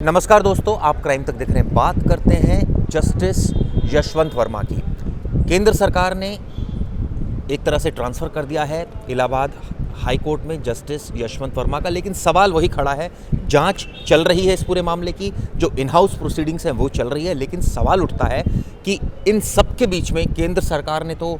नमस्कार दोस्तों, आप क्राइम तक देख रहे हैं। बात करते हैं जस्टिस यशवंत वर्मा की। केंद्र सरकार ने एक तरह से ट्रांसफ़र कर दिया है इलाहाबाद हाई कोर्ट में जस्टिस यशवंत वर्मा का, लेकिन सवाल वही खड़ा है। जांच चल रही है इस पूरे मामले की, जो इन हाउस प्रोसीडिंग्स हैं वो चल रही है, लेकिन सवाल उठता है कि इन सब के बीच में केंद्र सरकार ने तो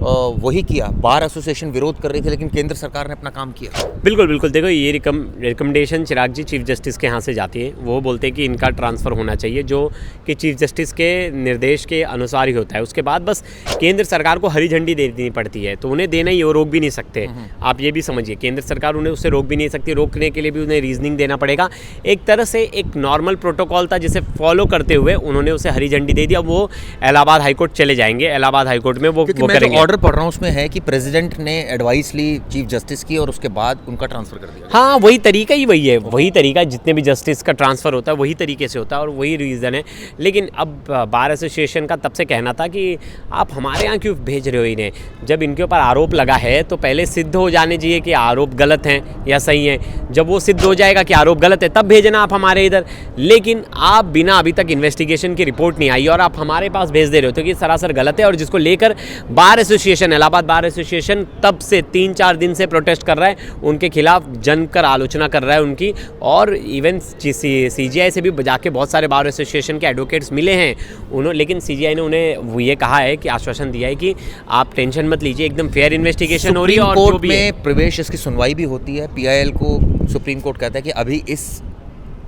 वही किया। बार एसोसिएशन विरोध कर रही थी, लेकिन केंद्र सरकार ने अपना काम किया। बिल्कुल बिल्कुल। देखो, ये रिकमेंडेशन चिराग जी चीफ जस्टिस के यहाँ से जाती है। वो बोलते हैं कि इनका ट्रांसफ़र होना चाहिए, जो कि चीफ जस्टिस के निर्देश के अनुसार ही होता है। उसके बाद बस केंद्र सरकार को हरी झंडी दे देनी पड़ती है, तो उन्हें देना ही, वो रोक भी नहीं सकते। आप ये भी समझिए, केंद्र सरकार उन्हें उससे रोक भी नहीं सकती। रोकने के लिए भी उन्हें रीजनिंग देना पड़ेगा। एक तरह से एक नॉर्मल प्रोटोकॉल था, जिसे फॉलो करते हुए उन्होंने उसे हरी झंडी दे दिया। वो इलाहाबाद हाईकोर्ट चले जाएंगे। इलाहाबाद हाईकोर्ट में वो करेंगे। ऑर्डर पढ़ रहा हूँ, उसमें है कि प्रेसिडेंट ने एडवाइस ली चीफ जस्टिस की और उसके बाद उनका ट्रांसफर कर दिया। हाँ, वही तरीका ही वही है। वही तरीका जितने भी जस्टिस का ट्रांसफ़र होता है वही तरीके से होता है, और वही रीज़न है। लेकिन अब बार एसोसिएशन का तब से कहना था कि आप हमारे यहाँ क्यों भेज रहे हो इन्हें। जब इनके ऊपर आरोप लगा है तो पहले सिद्ध हो जाने चाहिए कि आरोप गलत हैं या सही हैं। जब वो सिद्ध हो जाएगा कि आरोप गलत है, तब भेजना आप हमारे इधर। लेकिन आप बिना अभी तक इन्वेस्टिगेशन की रिपोर्ट नहीं आई और आप हमारे पास भेज दे रहे हो, तो ये सरासर गलत है। और जिसको लेकर bar association, Allahabad bar association तब से 3-4 दिन से प्रोटेस्ट कर रहा है, उनके खिलाफ जनकर आलोचना कर रहा है उनकी। और इवन सीजीआई से भी जाके बहुत सारे बार एसोसिएशन के एडवोकेट्स मिले हैं उन्होंने, लेकिन सीजीआई ने उन्हें ये कहा है कि आश्वासन दिया है कि आप टेंशन मत लीजिए, एकदम फेयर इन्वेस्टिगेशन हो रही है। और कोर्ट में प्रवेश, इसकी सुनवाई भी होती है। पीआईएल को सुप्रीम कोर्ट कहता है कि अभी इस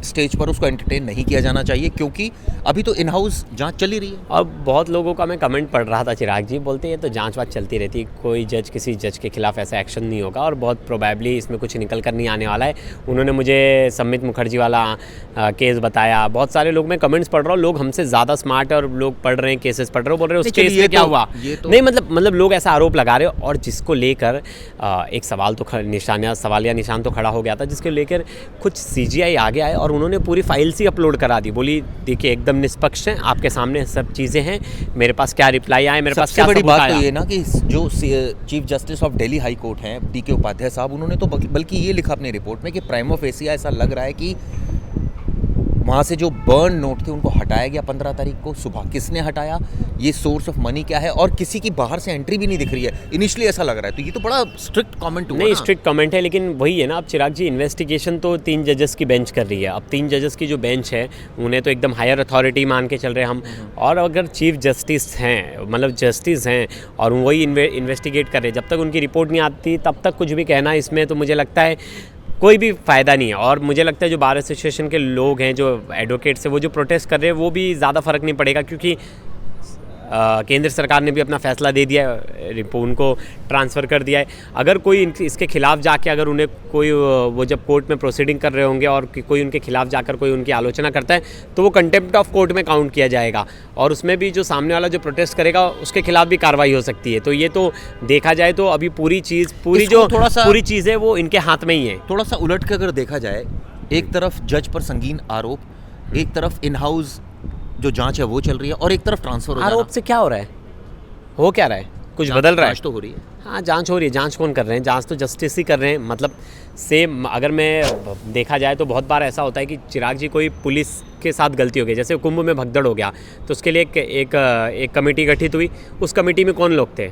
स्टेज पर उसको एंटरटेन नहीं किया जाना चाहिए, क्योंकि अभी तो इन हाउस जांच चली रही है। अब बहुत लोगों का मैं कमेंट पढ़ रहा था, चिराग जी बोलते हैं तो जांच वाच चलती रहती है, कोई जज किसी जज के खिलाफ ऐसा एक्शन नहीं होगा और बहुत प्रोबेबली इसमें कुछ निकल कर नहीं आने वाला है। उन्होंने मुझे सम्मित मुखर्जी वाला केस बताया। बहुत सारे लोग, मैं कमेंट्स पढ़ रहा हूँ, लोग हमसे ज़्यादा स्मार्ट है और लोग पढ़ रहे हैं, केसेस पढ़ रहे हो, बोल रहे हैं उस केस में क्या हुआ। नहीं, मतलब लोग ऐसा आरोप लगा रहे हो, और जिसको लेकर एक सवाल तो सवालिया निशान तो खड़ा हो गया था, जिसको लेकर कुछ सीजीआई आगे आए और उन्होंने पूरी फाइल सी अपलोड करा दी। बोली देखिए एकदम निष्पक्ष है, आपके सामने सब चीज़ें हैं, मेरे पास क्या रिप्लाई आए, मेरे पास क्या सबसे बड़ी बात तो ये ना कि जो chief justice of Delhi high court हैं DK उपाध्याय साहब, उन्होंने तो बल्कि ये लिखा अपनी रिपोर्ट में कि प्राइमा फेसी ऐसा लग रहा है कि वहाँ से जो बर्न नोट थे उनको हटाया गया 15 तारीख को सुबह। किसने हटाया, ये सोर्स ऑफ मनी क्या है, और किसी की बाहर से एंट्री भी नहीं दिख रही है। इनिशियली ऐसा लग रहा है, तो ये तो बड़ा स्ट्रिक्ट कमेंट हुआ। नहीं, स्ट्रिक्ट कमेंट है, लेकिन वही है ना। अब चिराग जी, इन्वेस्टिगेशन तो 3 जजेस की बेंच कर रही है। अब 3 जजेस की जो बेंच है, उन्हें तो एकदम हायर अथॉरिटी मान के चल रहे हैं हम। और अगर चीफ जस्टिस हैं, मतलब जस्टिस हैं, और वही इन्वेस्टिगेट कर रहे हैं, जब तक उनकी रिपोर्ट नहीं आती तब तक कुछ भी कहना इसमें तो मुझे लगता है कोई भी फ़ायदा नहीं है। और मुझे लगता है जो बार एसोसिएशन के लोग हैं, जो एडवोकेट्स हैं, वो जो प्रोटेस्ट कर रहे हैं, वो भी ज़्यादा फ़र्क नहीं पड़ेगा, क्योंकि केंद्र सरकार ने भी अपना फैसला दे दिया है, उनको ट्रांसफ़र कर दिया है। अगर कोई इसके खिलाफ जाके, अगर उन्हें कोई, वो जब कोर्ट में प्रोसीडिंग कर रहे होंगे और कोई उनके खिलाफ जाकर कोई उनकी आलोचना करता है, तो वो कंटेम्प्ट ऑफ कोर्ट में काउंट किया जाएगा, और उसमें भी जो सामने वाला जो प्रोटेस्ट करेगा उसके खिलाफ भी कार्रवाई हो सकती है। तो ये तो देखा जाए तो अभी पूरी चीज़ है वो इनके हाथ में ही है। थोड़ा सा उलट के अगर देखा जाए, एक तरफ जज पर संगीन आरोप, एक तरफ इन हाउस जो जांच है वो चल रही है, और एक तरफ ट्रांसफर हो रहा है। आरोप से क्या हो रहा है, हो क्या रहा है, कुछ बदल रहा है? जांच तो हो रही है। हाँ, जांच हो रही है। जांच कौन कर रहे हैं? जांच तो जस्टिस ही कर रहे हैं। मतलब सेम, अगर मैं देखा जाए तो बहुत बार ऐसा होता है कि चिराग जी, कोई पुलिस के साथ गलती हो गई, जैसे कुंभ में भगदड़ हो गया, तो उसके लिए एक कमेटी गठित हुई। उस कमेटी में कौन लोग थे?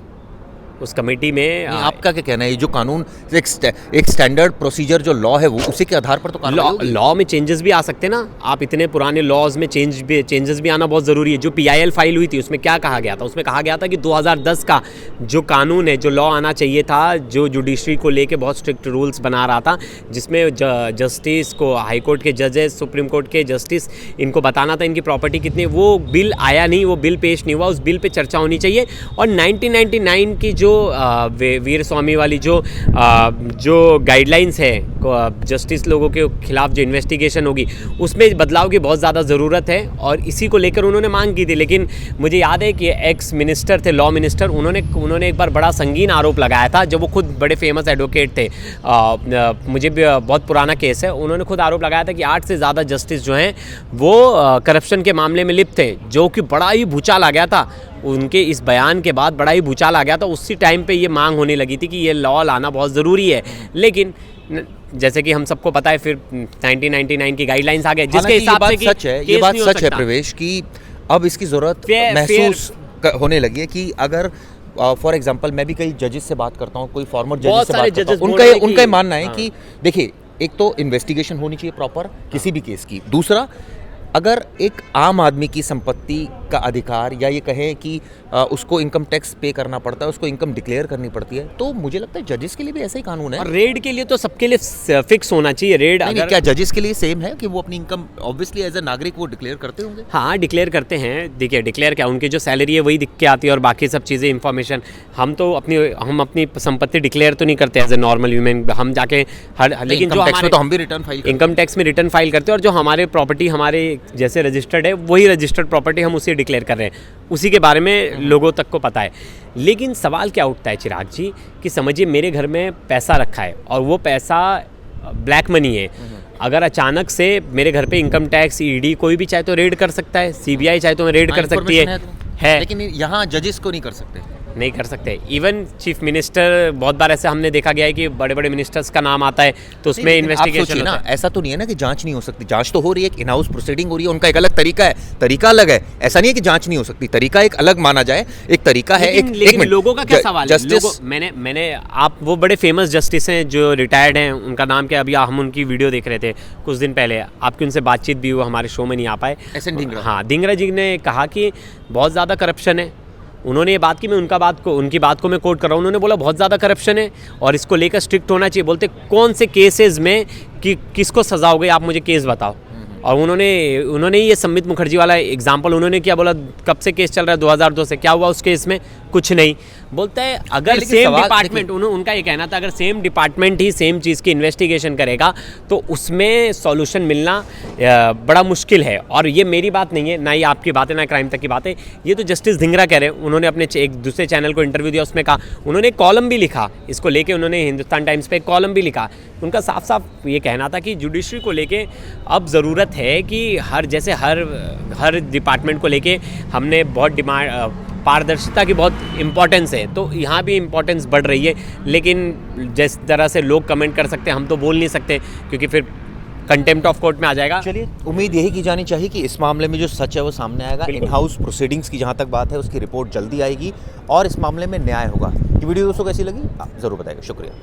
उस कमेटी में आपका क्या कहना है? ये जो कानून, एक स्टैंडर्ड प्रोसीजर जो लॉ है, वो उसी के आधार पर तो लॉ में चेंजेस भी आ सकते हैं ना। आप इतने पुराने लॉज में चेंजेस भी आना बहुत ज़रूरी है। जो PIL फाइल हुई थी, उसमें क्या कहा गया था? उसमें कहा गया था कि 2010 का जो कानून है, जो लॉ आना चाहिए था, जो जुडिशरी को लेके बहुत स्ट्रिक्ट रूल्स बना रहा था, जिसमें जस्टिस को, हाई कोर्ट के जजेस, सुप्रीम कोर्ट के जस्टिस, इनको बताना था इनकी प्रॉपर्टी कितनी। वो बिल आया नहीं, वो बिल पेश नहीं हुआ। उस बिल पे चर्चा होनी चाहिए। और 1999 की जो वीर स्वामी वाली जो गाइडलाइंस है, जस्टिस लोगों के खिलाफ जो इन्वेस्टिगेशन होगी, उसमें बदलाव की बहुत ज़्यादा ज़रूरत है, और इसी को लेकर उन्होंने मांग की थी। लेकिन मुझे याद है कि एक्स मिनिस्टर थे, लॉ मिनिस्टर, उन्होंने एक बार बड़ा संगीन आरोप लगाया था, जब वो खुद बड़े फेमस एडवोकेट थे। मुझे भी बहुत पुराना केस है। उन्होंने खुद आरोप लगाया था कि 8 से ज़्यादा जस्टिस जो हैं वो करप्शन के मामले में लिप्त थे, जो कि बड़ा ही भूचाल आ गया था। उनके इस बयान के बाद बड़ा ही भूचाल आ गया था। उसी टाइम पे ये मांग होने लगी थी कि ये लॉ लाना बहुत ज़रूरी है। लेकिन जैसे कि हम सबको पता है फिर 1999 की गाइडलाइंस आ गए जिसके हालांकि हिसाब से कि सच है, ये केस बात नहीं हो सच है सकता। प्रवेश की अब इसकी ज़रूरत Fair- महसूस होने लगी है कि अगर फॉर एग्जांपल मैं भी कई जजेस से बात करता हूँ, कोई फॉर्मर जजेस बहुत से सारे बात करता judges हूँ, बोल रहे हैं उनका कि- ये मानना है हाँ। कि देखिए एक तो इन्वेस्टिगेशन होनी चाहिए प्रॉपर किसी भी केस की, दूसरा अगर एक आम आदमी की संपत्ति का अधिकार या ये कहें कि उसको इनकम टैक्स पे करना पड़ता है, उसको इनकम डिक्लेयर करनी पड़ती है, तो मुझे लगता है जजेस के लिए भी ऐसा ही कानून है। और रेड के लिए तो सबके लिए फिक्स होना चाहिए रेड। नहीं, अगर क्या जजेस के लिए सेम है कि वो अपनी इनकम ऑब्वियसली एज ए नागरिक वो डिक्लेयर करते होंगे? हाँ डिक्लेयर करते हैं। देखिए डिक्लेयर क्या, उनकी जो सैलरी है वही दिख के आती है और बाकी सब चीज़ें इंफॉर्मेशन हम अपनी संपत्ति डिक्लेयर तो नहीं करते एज ए नॉर्मल ह्यूमन, हम जाके लेकिन जो इनकम टैक्स हमारे में तो हम भी रिटर्न फाइल इनकम टैक्स में रिटर्न फाइल करते हैं और जो हमारे प्रॉपर्टी हमारे जैसे रजिस्टर्ड है वही रजिस्टर्ड प्रॉपर्टी हम उसे डिक्लेयर कर रहे हैं, उसी के बारे में लोगों तक को पता है। लेकिन सवाल क्या उठता है चिराग जी कि समझिए मेरे घर में पैसा रखा है और वो पैसा ब्लैक मनी है, अगर अचानक से मेरे घर पे इनकम टैक्स ईडी कोई भी चाहे तो रेड कर सकता है, सीबीआई चाहे तो रेड कर सकती है, लेकिन यहाँ जजेस को नहीं कर सकते। नहीं कर सकते। इवन चीफ मिनिस्टर बहुत बार ऐसे हमने देखा गया है कि बड़े बड़े मिनिस्टर्स का नाम आता है तो उसमें इन्वेस्टिगेशन ना, ऐसा तो नहीं है ना कि जांच नहीं हो सकती, जांच तो हो रही है, इन हाउस प्रोसीडिंग हो रही है, उनका एक अलग तरीका है, तरीका अलग है। ऐसा नहीं है कि जांच नहीं हो सकती, तरीका एक अलग माना जाए, एक तरीका है। लेकिन लोगों का क्या सवाल है? मैंने आप वो बड़े फेमस जस्टिस हैं जो रिटायर्ड हैं, उनका नाम क्या, अभी हम उनकी वीडियो देख रहे थे कुछ दिन पहले, आपकी उनसे बातचीत भी हुई, हमारे शो में नहीं आ पाए। एस.एन. ढींगरा। हाँ, ढींगरा जी ने कहा कि बहुत ज़्यादा करप्शन है। उन्होंने ये बात की, मैं उनकी बात को मैं कोट कर रहा हूँ, उन्होंने बोला बहुत ज़्यादा करप्शन है और इसको लेकर स्ट्रिक्ट होना चाहिए। बोलते कौन से केसेस में कि किसको सज़ा हो गई, आप मुझे केस बताओ। और उन्होंने ये संबित मुखर्जी वाला एग्जाम्पल उन्होंने क्या बोला, कब से केस चल रहा है, 2002 से, क्या हुआ उस केस में? कुछ नहीं। बोलता है अगर सेम डिपार्टमेंट, उनका ये कहना था अगर सेम डिपार्टमेंट ही सेम चीज़ की इन्वेस्टिगेशन करेगा तो उसमें सॉल्यूशन मिलना बड़ा मुश्किल है। और ये मेरी बात नहीं है, ना ही आपकी बात है, ना क्राइम तक की बात है, ये तो जस्टिस ढींगरा कह रहे हैं। उन्होंने अपने एक दूसरे चैनल को इंटरव्यू दिया, उसमें कहा, उन्होंने एक कॉलम भी लिखा इसको लेके, उन्होंने हिंदुस्तान टाइम्स पे एक कॉलम भी लिखा। उनका साफ साफ ये कहना था कि जुडिशरी को लेके अब ज़रूरत है कि हर डिपार्टमेंट को लेके हमने बहुत डिमांड, पारदर्शिता की बहुत इम्पोर्टेंस है, तो यहाँ भी इम्पोर्टेंस बढ़ रही है। लेकिन जिस तरह से लोग कमेंट कर सकते हैं हम तो बोल नहीं सकते, क्योंकि फिर कंटेम्प्ट ऑफ कोर्ट में आ जाएगा। चलिए, उम्मीद यही की जानी चाहिए कि इस मामले में जो सच है वो सामने आएगा। इन हाउस प्रोसीडिंग्स की जहाँ तक बात है उसकी रिपोर्ट जल्दी आएगी और इस मामले में न्याय होगा। ये वीडियो दोस्तों कैसी लगी आप ज़रूर बताइएगा। शुक्रिया।